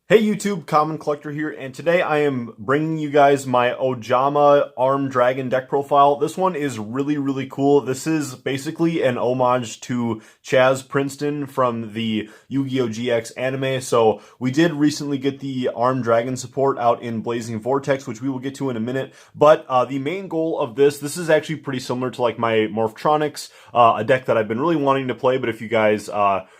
Hey YouTube, Common Collector here, and today I am bringing you guys my Ojama Armed Dragon deck profile. This one is really cool. This is basically an homage to Chaz Princeton from the Yu-Gi-Oh! GX anime. So we did recently get the Armed Dragon support out in Blazing Vortex, which we will get to in a minute. But the main goal of this is actually pretty similar to like my Morphtronics, a deck that I've been really wanting to play, but if you guys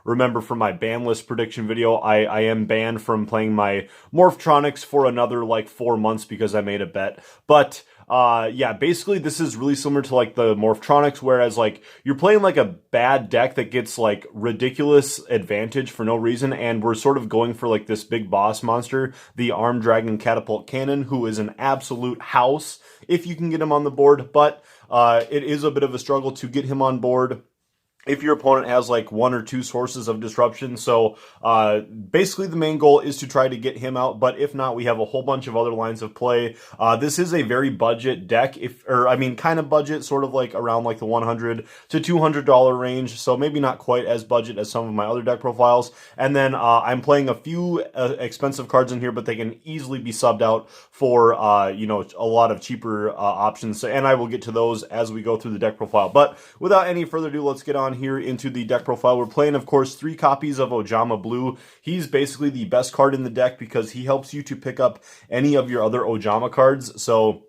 remember from my ban list prediction video, I am banned from playing my Morphtronics for another like 4 months because I made a bet. But yeah, basically this is really similar to like the Morphtronics, whereas like you're playing like a bad deck that gets like ridiculous advantage for no reason, and we're sort of going for like this big boss monster, the Armed Dragon Catapult Cannon, who is an absolute house if you can get him on the board, but it is a bit of a struggle to get him on board if your opponent has like one or two sources of disruption. So basically the main goal is to try to get him out, but if not, we have a whole bunch of other lines of play. This is a very budget deck, kind of budget, sort of like around like the $100 to $200 range, so maybe not quite as budget as some of my other deck profiles. And then I'm playing a few expensive cards in here, but they can easily be subbed out for a lot of cheaper options, and I will get to those as we go through the deck profile. But without any further ado, let's get on here into the deck profile. We're playing, of course, 3 copies of Ojama Blue. He's basically the best card in the deck because he helps you to pick up any of your other Ojama cards. So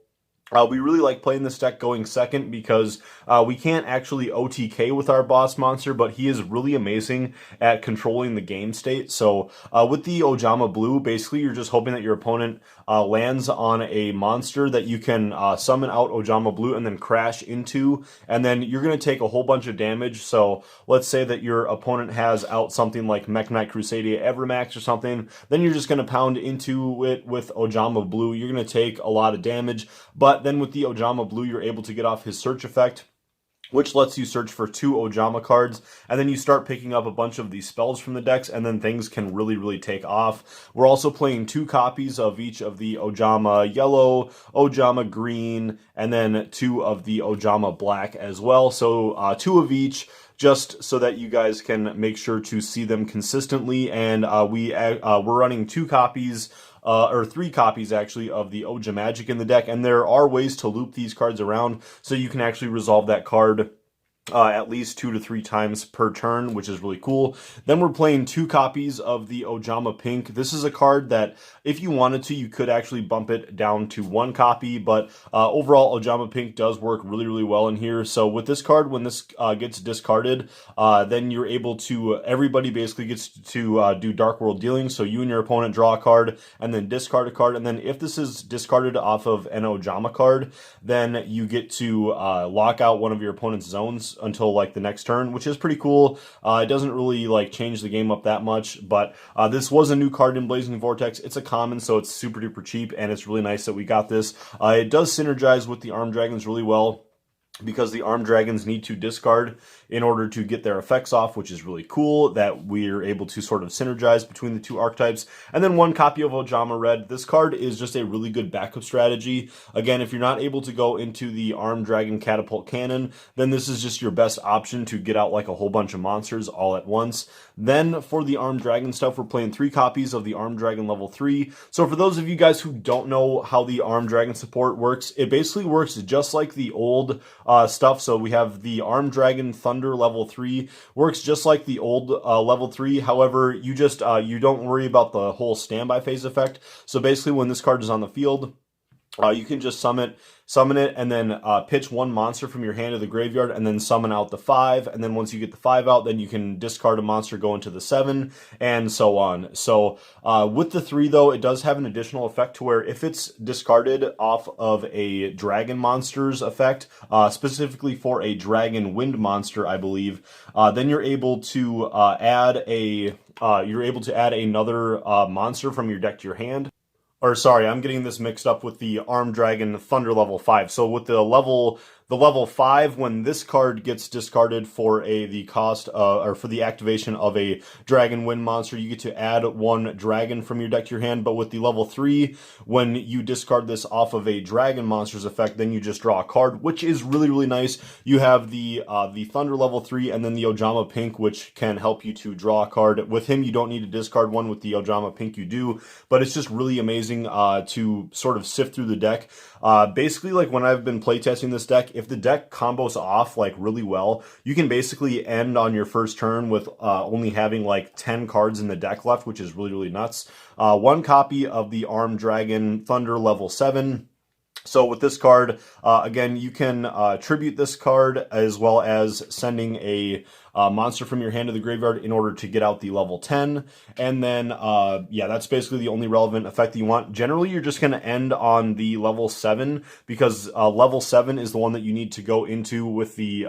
we really like playing this deck going second because we can't actually OTK with our boss monster, but he is really amazing at controlling the game state. So with the Ojama Blue, basically you're just hoping that your opponent lands on a monster that you can summon out Ojama Blue and then crash into, and then you're going to take a whole bunch of damage. So let's say that your opponent has out something like Mech Knight Crusadia Evermax or something, then you're just going to pound into it with Ojama Blue. You're going to take a lot of damage, but then with the Ojama Blue, you're able to get off his search effect, which lets you search for 2 Ojama cards, and then you start picking up a bunch of these spells from the decks, and then things can really take off. We're also playing 2 copies of each of the Ojama Yellow, Ojama Green, and then 2 of the Ojama Black as well. So 2 of each, just so that you guys can make sure to see them consistently. And we're running 2 copies or 3 copies actually of the Ojamagic in the deck, and there are ways to loop these cards around so you can actually resolve that card at least 2 to 3 times per turn, which is really cool. Then we're playing 2 copies of the Ojama Pink. This is a card that, if you wanted to, you could actually bump it down to 1 copy, but overall, Ojama Pink does work really well in here. So with this card, when this gets discarded, then you're able to, everybody basically gets to do Dark World Dealing, so you and your opponent draw a card, and then discard a card, and then if this is discarded off of an Ojama card, then you get to lock out one of your opponent's zones until like the next turn, which is pretty cool. It doesn't really like change the game up that much, but this was a new card in Blazing Vortex. It's a common, so it's super duper cheap, and it's really nice that we got this. It does synergize with the Armed Dragons really well, because the Armed Dragons need to discard in order to get their effects off, which is really cool that we're able to sort of synergize between the 2 archetypes. And then 1 copy of Ojama Red. This card is just a really good backup strategy. Again, if you're not able to go into the Armed Dragon Catapult Cannon, then this is just your best option to get out like a whole bunch of monsters all at once. Then for the Armed Dragon stuff, we're playing 3 copies of the Armed Dragon level 3. So for those of you guys who don't know how the Armed Dragon support works, it basically works just like the old stuff. So we have the Armed Dragon Thunder level 3, works just like the old level 3. However, you just you don't worry about the whole standby phase effect. So basically, when this card is on the field, you can just summon it, and then pitch 1 monster from your hand to the graveyard, and then summon out the 5. And then once you get the 5 out, then you can discard a monster, go into the 7, and so on. So with the 3, though, it does have an additional effect to where if it's discarded off of a dragon monster's effect, specifically for a dragon wind monster, I believe, then you're able to add another monster from your deck to your hand. Or sorry, I'm getting this mixed up with the Armed Dragon Thunder level 5. So with the The level 5, when this card gets discarded for the cost or for the activation of a Dragon Wind monster, you get to add 1 dragon from your deck to your hand. But with the level 3, when you discard this off of a dragon monster's effect, then you just draw a card, which is really, really nice. You have the Thunder level 3 and then the Ojama Pink, which can help you to draw a card. With him, you don't need to discard one. With the Ojama Pink, you do. But it's just really amazing to sort of sift through the deck. Basically, like when I've been playtesting this deck, if the deck combos off like really well, you can basically end on your first turn with only having like 10 cards in the deck left, which is really, really nuts. 1 copy of the Armed Dragon Thunder level 7. So with this card, again, you can tribute this card as well as sending a monster from your hand to the graveyard in order to get out the level 10. And then, yeah, that's basically the only relevant effect that you want. Generally, you're just going to end on the level 7 because level 7 is the one that you need to go into with the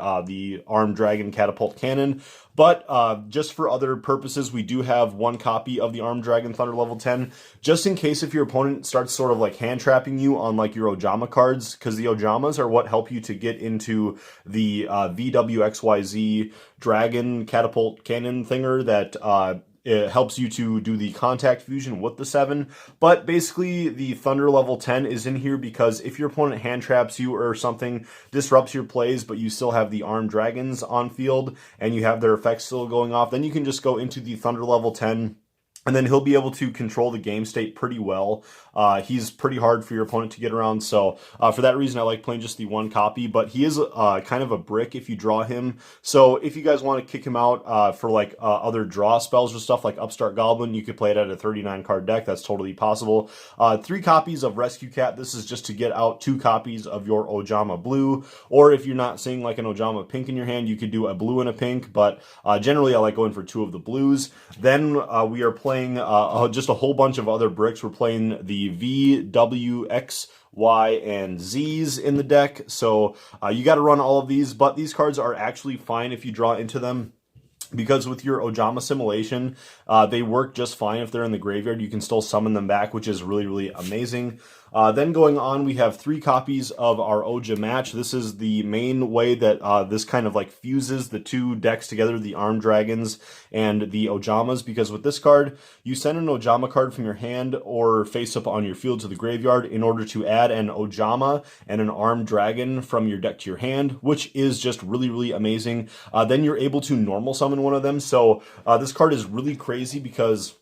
Armed Dragon Catapult Cannon. But just for other purposes, we do have 1 copy of the Armed Dragon Thunder level 10, just in case if your opponent starts sort of like hand trapping you on like your Ojama cards, because the Ojamas are what help you to get into the VWXYZ Dragon Catapult Cannon thinger that it helps you to do the contact fusion with the 7. But basically, the Thunder level 10 is in here because if your opponent hand traps you or something, disrupts your plays, but you still have the Armed Dragons on field and you have their effects still going off, then you can just go into the Thunder level 10. And then he'll be able to control the game state pretty well. He's pretty hard for your opponent to get around. So for that reason, I like playing just the 1 copy. But he is kind of a brick if you draw him. So if you guys want to kick him out for like other draw spells or stuff like Upstart Goblin, you could play it at a 39 card deck. That's totally possible. 3 copies of Rescue Cat. This is just to get out 2 copies of your Ojama Blue. Or if you're not seeing like an Ojama Pink in your hand, you could do a blue and a pink. But generally, I like going for 2 of the blues. Then we are playing just a whole bunch of other bricks. We're playing the V, W, X, Y, and Z's in the deck. So you got to run all of these, but these cards are actually fine if you draw into them. Because with your Ojama Simulation, they work just fine if they're in the graveyard. You can still summon them back, which is really, really amazing. Then going on, we have 3 copies of our Ojamatch. This is the main way that this kind of like fuses the 2 decks together, the Armed Dragons and the Ojamas, because with this card, you send an Ojama card from your hand or face up on your field to the graveyard in order to add an Ojama and an Armed Dragon from your deck to your hand, which is just really, really amazing. Then you're able to normal summon one of them. So this card is really crazy because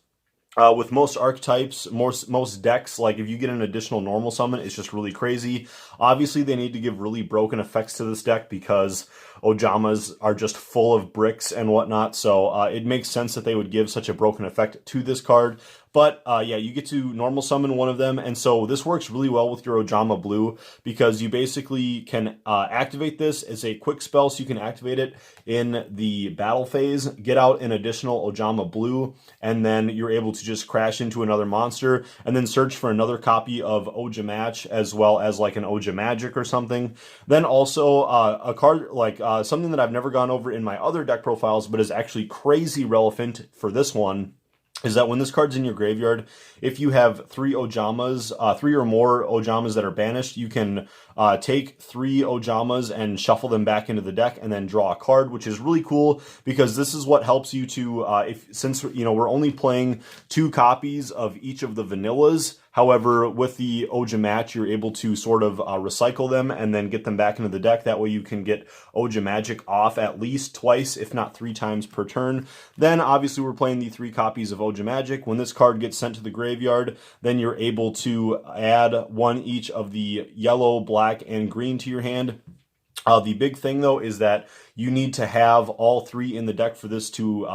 with most archetypes, most decks, like if you get an additional normal summon, it's just really crazy. Obviously, they need to give really broken effects to this deck because Ojamas are just full of bricks and whatnot. So it makes sense that they would give such a broken effect to this card. But yeah, you get to normal summon one of them. And so this works really well with your Ojama Blue because you basically can activate this as a quick spell. So you can activate it in the battle phase, get out an additional Ojama Blue, and then you're able to just crash into another monster and then search for another copy of Ojamatch as well as like an Ojamagic or something. Then also a card like something that I've never gone over in my other deck profiles, but is actually crazy relevant for this one, is that when this card's in your graveyard, if you have 3 Ojamas, 3 or more Ojamas that are banished, you can take 3 Ojamas and shuffle them back into the deck and then draw a card, which is really cool because this is what helps you to, since you know we're only playing 2 copies of each of the vanillas. However, with the Ojamatch, you're able to sort of recycle them and then get them back into the deck. That way you can get Ojamagic off at least twice, if not 3 times per turn. Then obviously we're playing the 3 copies of Ojamagic. When this card gets sent to the graveyard, then you're able to add 1 each of the yellow, black, and green to your hand. The big thing though is that you need to have all 3 in the deck for this to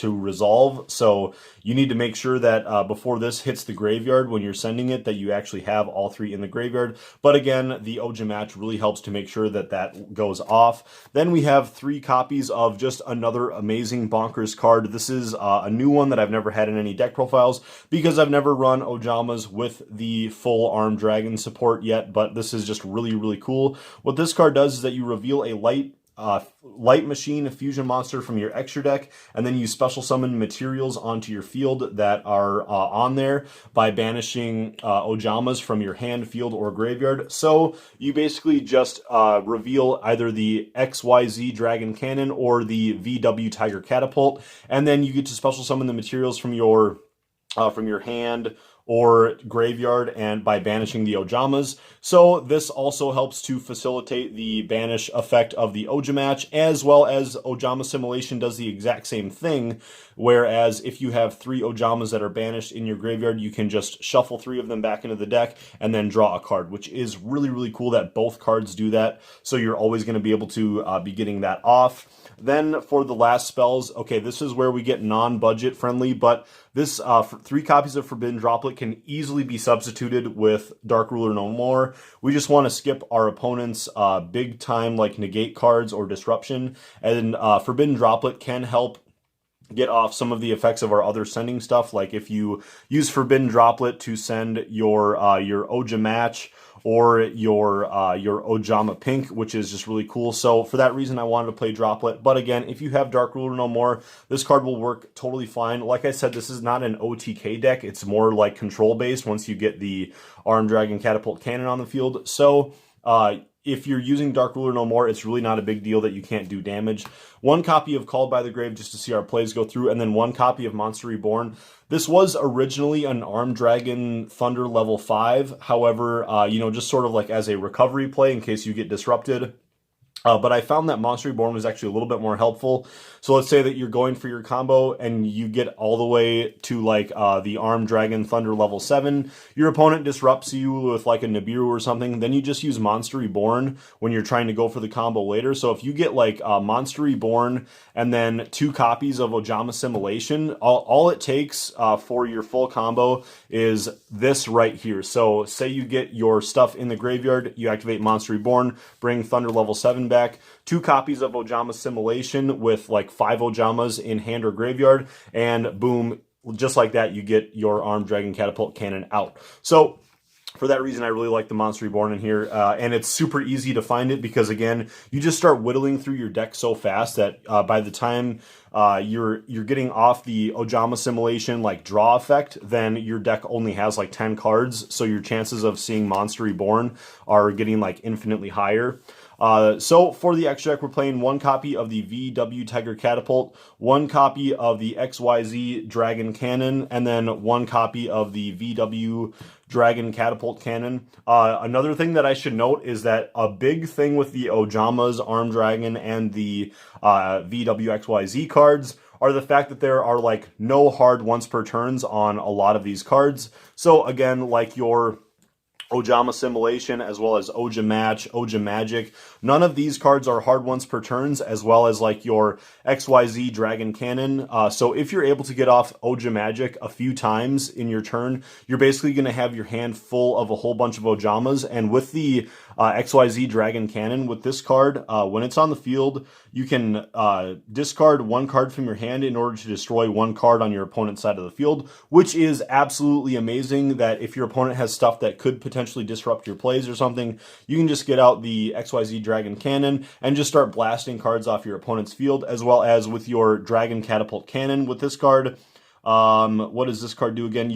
resolve. So you need to make sure that before this hits the graveyard, when you're sending it, that you actually have all 3 in the graveyard. But again, the Ojamatch really helps to make sure that that goes off. Then we have 3 copies of just another amazing bonkers card. This is a new one that I've never had in any deck profiles because I've never run Ojamas with the full Armed Dragon support yet, but this is just really, really cool. What this card does is that you reveal a light Light Machine Fusion Monster from your extra deck, and then you special summon materials onto your field that are on there by banishing Ojamas from your hand, field, or graveyard. So you basically just reveal either the XYZ Dragon Cannon or the VW Tiger Catapult, and then you get to special summon the materials from your hand or graveyard and by banishing the Ojamas. So this also helps to facilitate the banish effect of the Ojamatch, as well as Ojama Assimilation does the exact same thing, whereas if you have 3 Ojamas that are banished in your graveyard, you can just shuffle 3 of them back into the deck and then draw a card, which is really, really cool that both cards do that. So you're always going to be able to be getting that off. Then for the last spells, okay, this is where we get non-budget friendly, but this 3 copies of Forbidden Droplet can easily be substituted with Dark Ruler No More. We just want to skip our opponent's big time like negate cards or disruption, and Forbidden Droplet can help get off some of the effects of our other sending stuff. Like if you use Forbidden Droplet to send your Ojamatch or your Ojama Pink, which is just really cool. So for that reason, I wanted to play Droplet. But again, if you have Dark Ruler No More, this card will work totally fine. Like I said, this is not an OTK deck. It's more like control-based once you get the Arm Dragon Catapult Cannon on the field. So if you're using Dark Ruler No More, it's really not a big deal that you can't do damage. 1 copy of Called by the Grave just to see our plays go through, and then 1 copy of Monster Reborn. This was originally an Arm Dragon Thunder level 5. However, you know, just sort of like as a recovery play in case you get disrupted. But I found that Monster Reborn was actually a little bit more helpful. So let's say that you're going for your combo and you get all the way to like the Arm Dragon Thunder level 7. Your opponent disrupts you with like a Nibiru or something. Then you just use Monster Reborn when you're trying to go for the combo later. So if you get like Monster Reborn and then 2 copies of Ojama Assimilation, all it takes for your full combo is this right here. So say you get your stuff in the graveyard, you activate Monster Reborn, bring Thunder level 7 back, 2 copies of Ojama Assimilation with like 5 Ojamas in hand or graveyard, and boom, just like that, you get your Arm Dragon Catapult Cannon out. So for that reason, I really like the Monster Reborn in here, and it's super easy to find it because, again, you just start whittling through your deck so fast that by the time you're getting off the Ojama Assimilation like draw effect, then your deck only has like 10 cards, so your chances of seeing Monster Reborn are getting like infinitely higher. So for the extra deck, we're playing 1 copy of the VW Tiger Catapult, 1 copy of the XYZ Dragon Cannon, and then 1 copy of the VW Dragon Catapult Cannon. Another thing that I should note is that a big thing with the Ojamas, Arm Dragon, and the VWXYZ cards are the fact that there are like no hard once per turns on a lot of these cards. So again, like your Ojama Assimilation, as well as Ojamatch, Ojamagic. None of these cards are hard once per turns, as well as like your XYZ Dragon Cannon. So if you're able to get off Ojamagic a few times in your turn, you're basically going to have your hand full of a whole bunch of Ojamas. And with the XYZ Dragon Cannon, with this card, when it's on the field, you can discard 1 card from your hand in order to destroy 1 card on your opponent's side of the field, which is absolutely amazing. That if your opponent has stuff that could potentially disrupt your plays or something, you can just get out the XYZ Dragon Cannon and just start blasting cards off your opponent's field, as well as with your Dragon Catapult Cannon. With this card, what does this card do again?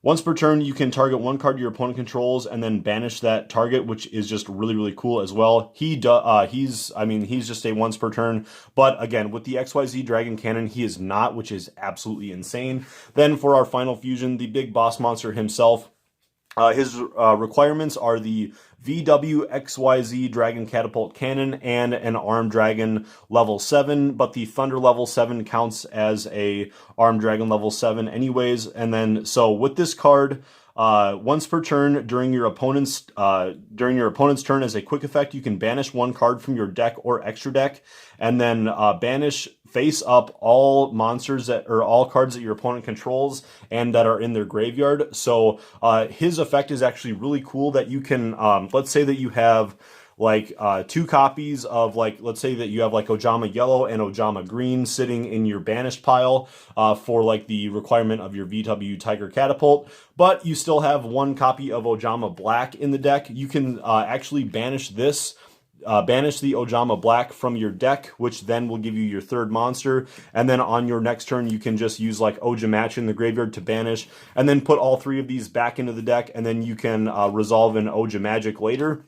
Once per turn, you can target 1 card your opponent controls and then banish that target, which is just really, really cool as well. He's just a once per turn, but again, with the XYZ Dragon Cannon, he is not, which is absolutely insane. Then for our final fusion, the big boss monster himself, his requirements are the VW XYZ Dragon Catapult Cannon and an Arm Dragon level 7, but the Thunder level 7 counts as a Arm Dragon level 7 anyways. And then, so with this card, once per turn during your opponent's turn as a quick effect, you can banish 1 card from your deck or extra deck, and then banish face up all monsters all cards that your opponent controls and that are in their graveyard. So his effect is actually really cool that you can, let's say that you have like 2 copies of, like, let's say that you have like Ojama Yellow and Ojama Green sitting in your banished pile for like the requirement of your VW Tiger Catapult, but you still have 1 copy of Ojama Black in the deck. You can actually banish this banish the Ojama Black from your deck, which then will give you your third monster. And then on your next turn, you can just use like Ojamas in the graveyard to banish, and then put all three of these back into the deck, and then you can resolve an Ojamagic later.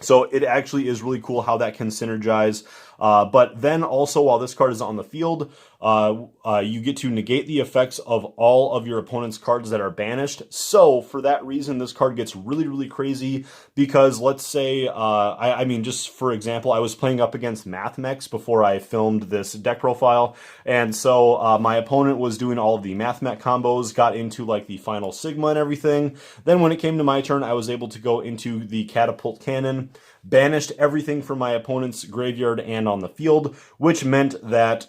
So it actually is really cool how that can synergize. But then also, while this card is on the field, you get to negate the effects of all of your opponent's cards that are banished. So for that reason, this card gets really, really crazy, because let's say, I mean, just for example, I was playing up against MathMex before I filmed this deck profile. And so my opponent was doing all of the MathMech combos, got into like the final Sigma and everything. Then when it came to my turn, I was able to go into the Catapult Cannon, banished everything from my opponent's graveyard and on the field, which meant that,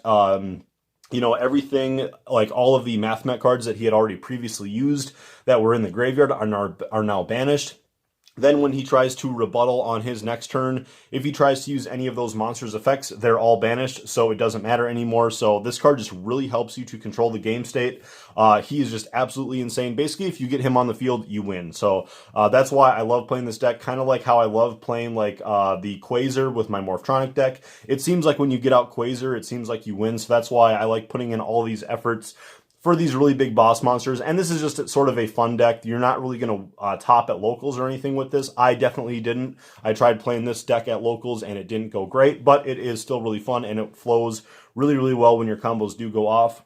you know, everything, like all of the MathMech cards that he had already previously used that were in the graveyard are now banished. Then when he tries to rebuttal on his next turn, if he tries to use any of those monsters' effects, they're all banished, so it doesn't matter anymore. So this card just really helps you to control the game state. He is just absolutely insane. Basically, if you get him on the field, you win. So that's why I love playing this deck, kind of like how I love playing like the Quasar with my Morphtronic deck. It seems like when you get out Quasar, it seems like you win, so that's why I like putting in all these efforts for these really big boss monsters. And this is just sort of a fun deck. You're not really going to top at locals or anything with this. I definitely didn't. I tried playing this deck at locals and it didn't go great, but it is still really fun and it flows really, really well when your combos do go off.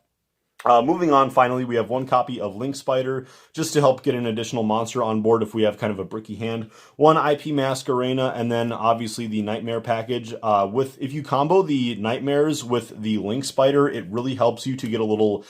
Moving on, finally, we have one copy of Link Spider, just to help get an additional monster on board if we have kind of a bricky hand. One IP Masquerena, and then obviously the Nightmare package. If you combo the Nightmares with the Link Spider, it really helps you to get a little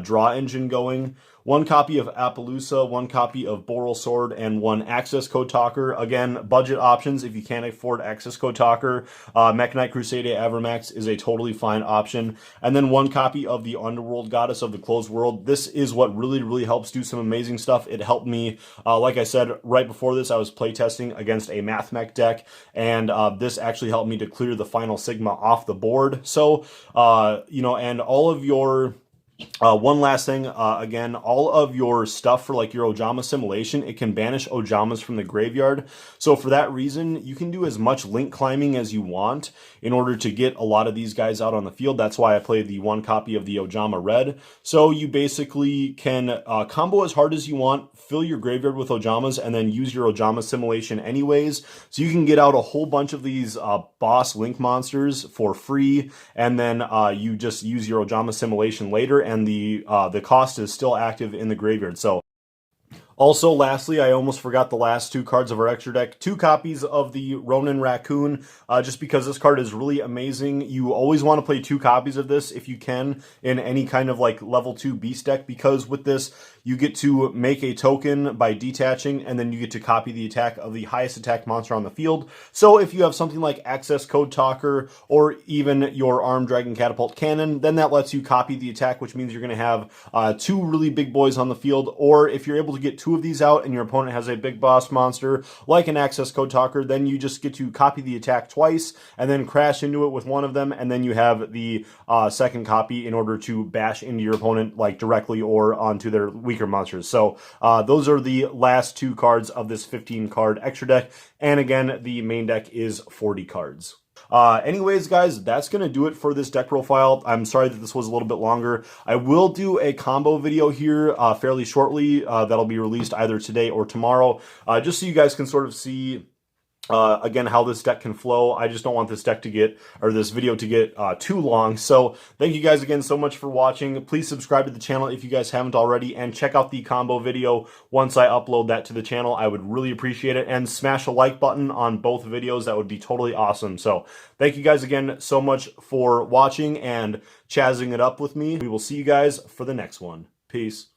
draw engine going. One copy of Appaloosa, one copy of Boral Sword, and one Access Code Talker. Again, budget options if you can't afford Access Code Talker. Mekk-Knight Crusade Avermax is a totally fine option. And then one copy of the Underworld Goddess of the Closed World. This is what really, really helps do some amazing stuff. It helped me, like I said, right before this, I was playtesting against a MathMech deck, and this actually helped me to clear the final Sigma off the board. So, you know, and all of your... one last thing, again, all of your stuff for like your Ojama simulation, it can banish Ojamas from the graveyard. So for that reason, you can do as much link climbing as you want in order to get a lot of these guys out on the field. That's why I played the one copy of the Ojama Red. So you basically can combo as hard as you want, fill your graveyard with Ojamas, and then use your Ojama simulation anyways. So you can get out a whole bunch of these boss link monsters for free, and then you just use your Ojama simulation later, and the cost is still active in the graveyard. So also, lastly, I almost forgot the last two cards of our extra deck. Two copies of the Ronin Raccoon, just because this card is really amazing. You always want to play two copies of this if you can in any kind of like level 2 beast deck, because with this, you get to make a token by detaching, and then you get to copy the attack of the highest attack monster on the field. So if you have something like Access Code Talker or even your Armed Dragon Catapult Cannon, then that lets you copy the attack, which means you're going to have two really big boys on the field. Or if you're able to get two of these out and your opponent has a big boss monster like an Access Code Talker, then you just get to copy the attack twice and then crash into it with one of them, and then you have the second copy in order to bash into your opponent like directly or onto their weaker monsters. So those are the last two cards of this 15 card extra deck, and again, the main deck is 40 cards. Anyways, guys, that's going to do it for this deck profile. I'm sorry that this was a little bit longer. I will do a combo video here fairly shortly that'll be released either today or tomorrow, just so you guys can sort of see again how this deck can flow. I just don't want this deck to get, or this video to get too long. So thank you guys again so much for watching. Please subscribe to the channel if you guys haven't already, and check out the combo video once I upload that to the channel. I would really appreciate it, and smash a like button on both videos. That would be totally awesome. So thank you guys again so much for watching and chazzing it up with me. We will see you guys for the next one. Peace.